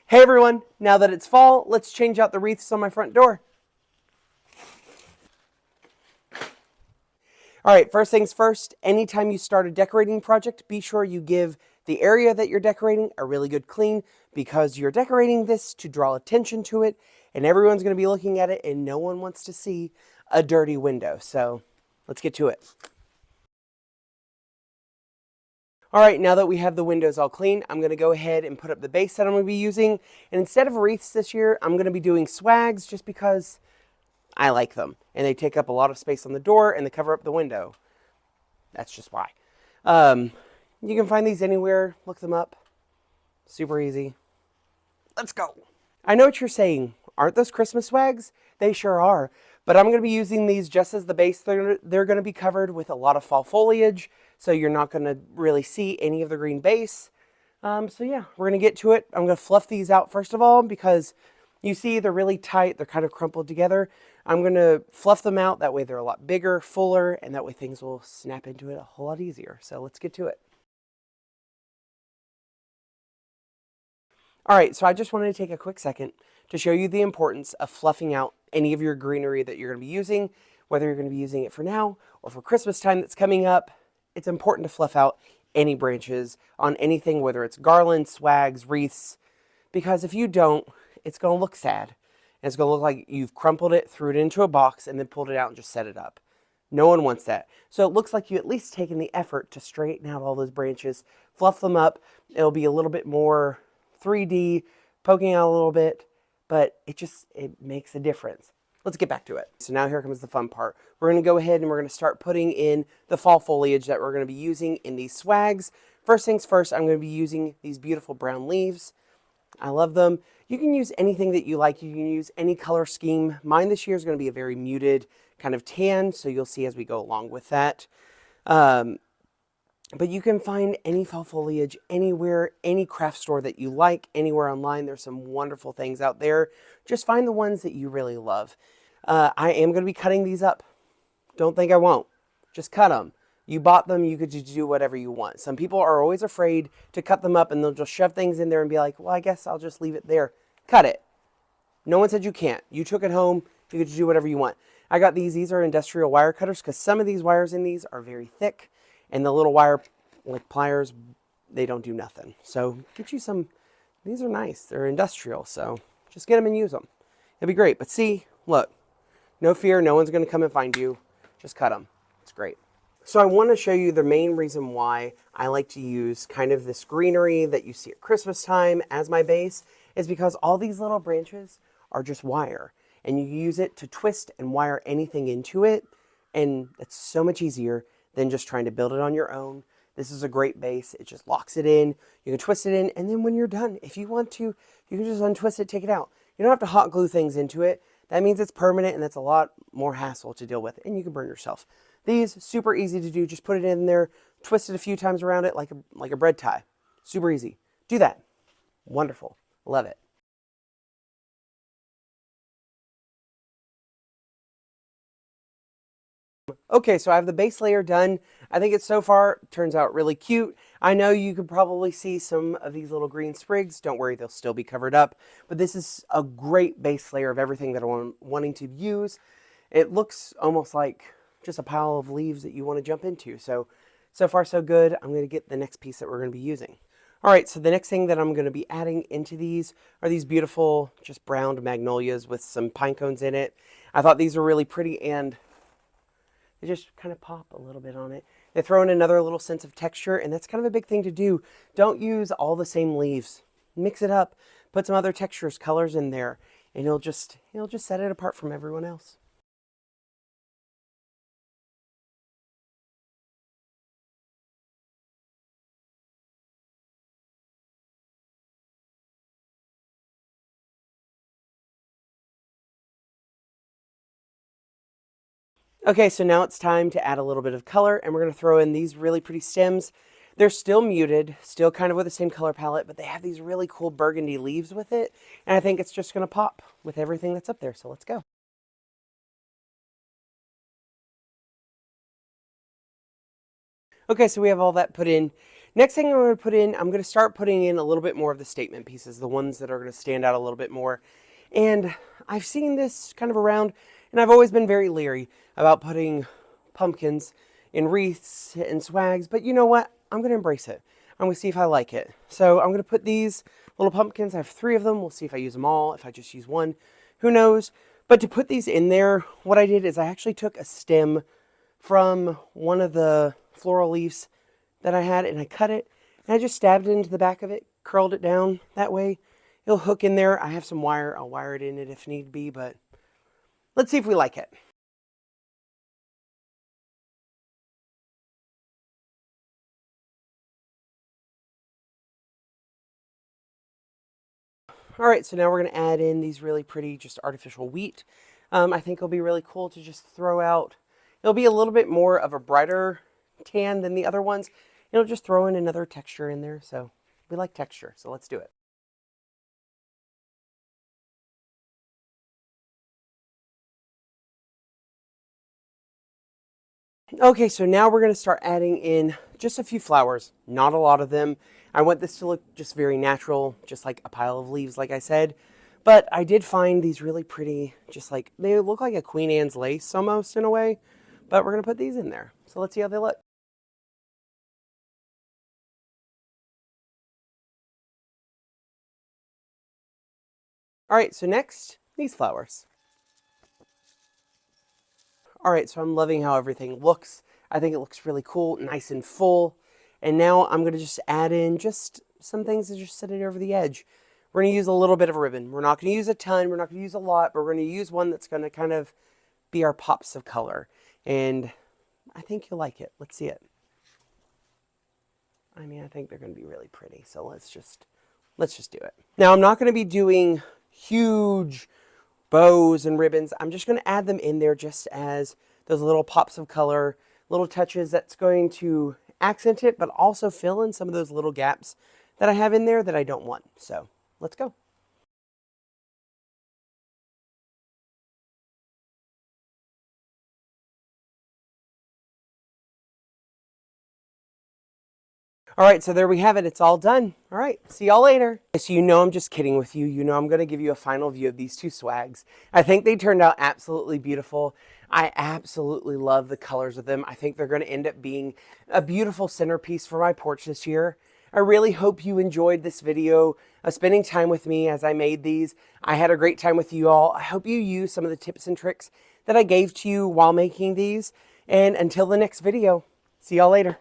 Hey everyone, now that it's fall, let's change out the wreaths on my front door. All right, first things first, anytime you start a decorating project, be sure you give the area that you're decorating a really good clean because you're decorating this to draw attention to it and everyone's going to be looking at it and no one wants to see a dirty window. So let's get to it. All right, now that we have the windows all clean, I'm going to go ahead and put up the base that I'm going to be using. And instead of wreaths this year, I'm going to be doing swags just because I like them. And they take up a lot of space on the door and they cover up the window. That's just why. You can find these anywhere. Look them up. Super easy. Let's go. I know what you're saying. Aren't those Christmas swags? They sure are. But I'm going to be using these just as the base. They're going to be covered with a lot of fall foliage, so you're not going to really see any of the green base. So yeah, we're going to get to it. I'm going to fluff these out first of all because you see they're really tight. They're kind of crumpled together. I'm going to fluff them out. That way they're a lot bigger, fuller, and that way things will snap into it a whole lot easier. So let's get to it. All right, so I just wanted to take a quick second to show you the importance of fluffing out any of your greenery that you're going to be using, whether you're going to be using it for now or for Christmas time that's coming up. It's important to fluff out any branches on anything, whether it's garlands, swags, wreaths, because if you don't, it's going to look sad. And it's going to look like you've crumpled it, threw it into a box, and then pulled it out and just set it up. No one wants that. So it looks like you at least taken the effort to straighten out all those branches, fluff them up. It'll be a little bit more 3D, poking out a little bit, but it makes a difference. Let's get back to it. So now here comes the fun part. We're going to go ahead and we're going to start putting in the fall foliage that we're going to be using in these swags. First things first, I'm going to be using these beautiful brown leaves. I love them. You can use anything that you like. You can use any color scheme. Mine this year is going to be a very muted kind of tan, so you'll see as we go along with that. But you can find any fall foliage anywhere, any craft store that you like, anywhere online. There's some wonderful things out there. Just find the ones that you really love. I am going to be cutting these up. Don't think I won't. Just cut them. You bought them, you could just do whatever you want. Some people are always afraid to cut them up and they'll just shove things in there and be like, well, I guess I'll just leave it there. Cut it. No one said you can't. You took it home, you could do whatever you want. I got these. These are industrial wire cutters because some of these wires in these are very thick. And the little wire, like pliers, they don't do nothing. So get you some. These are nice. They're industrial, so just get them and use them. It'll be great. But see, look, no fear. No one's going to come and find you. Just cut them. It's great. So I want to show you the main reason why I like to use kind of this greenery that you see at Christmas time as my base is because all these little branches are just wire. And you use it to twist and wire anything into it. And it's so much easier than just trying to build it on your own. This is a great base. It just locks it in. You can twist it in, and then when you're done, if you want to, you can just untwist it, take it out. You don't have to hot glue things into it. That means it's permanent, and that's a lot more hassle to deal with, and you can burn yourself. These, super easy to do. Just put it in there, twist it a few times around it like a bread tie. Super easy. Do that. Wonderful. Love it. Okay, so I have the base layer done. I think it so far turns out really cute. I know you could probably see some of these little green sprigs. Don't worry, they'll still be covered up. But this is a great base layer of everything that I'm wanting to use. It looks almost like just a pile of leaves that you want to jump into. So far so good. I'm going to get the next piece that we're going to be using. All right, so the next thing that I'm going to be adding into these are these beautiful, just browned magnolias with some pine cones in it. I thought these were really pretty and they just kind of pop a little bit on it. They throw in another little sense of texture, and that's kind of a big thing to do. Don't use all the same leaves. Mix it up, put some other textures, colors in there, and it'll just set it apart from everyone else. Okay, so now it's time to add a little bit of color, and we're going to throw in these really pretty stems. They're still muted, still kind of with the same color palette, but they have these really cool burgundy leaves with it, and I think it's just going to pop with everything that's up there, so let's go. Okay, so we have all that put in. Next thing I'm going to put in, I'm going to start putting in a little bit more of the statement pieces, the ones that are going to stand out a little bit more. And I've seen this kind of around, and I've always been very leery about putting pumpkins in wreaths and swags, but you know what? I'm going to embrace it. I'm going to see if I like it. So I'm going to put these little pumpkins, I have 3 of them. We'll see if I use them all, if I just use one, who knows. But to put these in there, what I did is I actually took a stem from one of the floral leaves that I had, and I cut it, and I just stabbed it into the back of it, curled it down. That way it'll hook in there. I have some wire. I'll wire it in it if need be, but let's see if we like it. All right, so now we're going to add in these really pretty just artificial wheat. I think it'll be really cool to just throw out. It'll be a little bit more of a brighter tan than the other ones. It'll just throw in another texture in there. So we like texture, so let's do it. Okay, so now we're going to start adding in just a few flowers, not a lot of them. I want this to look just very natural, just like a pile of leaves, like I said. But I did find these really pretty, just like, they look like a Queen Anne's lace almost in a way. But we're going to put these in there. So let's see how they look. All right, so next, these flowers. All right, so I'm loving how everything looks. I think it looks really cool, nice and full. And now I'm going to just add in just some things to just set it over the edge. We're going to use a little bit of ribbon. We're not going to use a ton. We're not going to use a lot, but we're going to use one that's going to kind of be our pops of color. And I think you'll like it. Let's see it. I mean, I think they're going to be really pretty. So let's just do it. Now, I'm not going to be doing huge bows and ribbons. I'm just going to add them in there just as those little pops of color, little touches that's going to accent it, but also fill in some of those little gaps that I have in there that I don't want. So let's go. All right, so there we have it. It's all done. All right, see y'all later. So you know I'm just kidding with you. You know I'm going to give you a final view of these 2 swags. I think they turned out absolutely beautiful. I absolutely love the colors of them. I think they're going to end up being a beautiful centerpiece for my porch this year. I really hope you enjoyed this video of spending time with me as I made these. I had a great time with you all. I hope you use some of the tips and tricks that I gave to you while making these. And until the next video, see y'all later.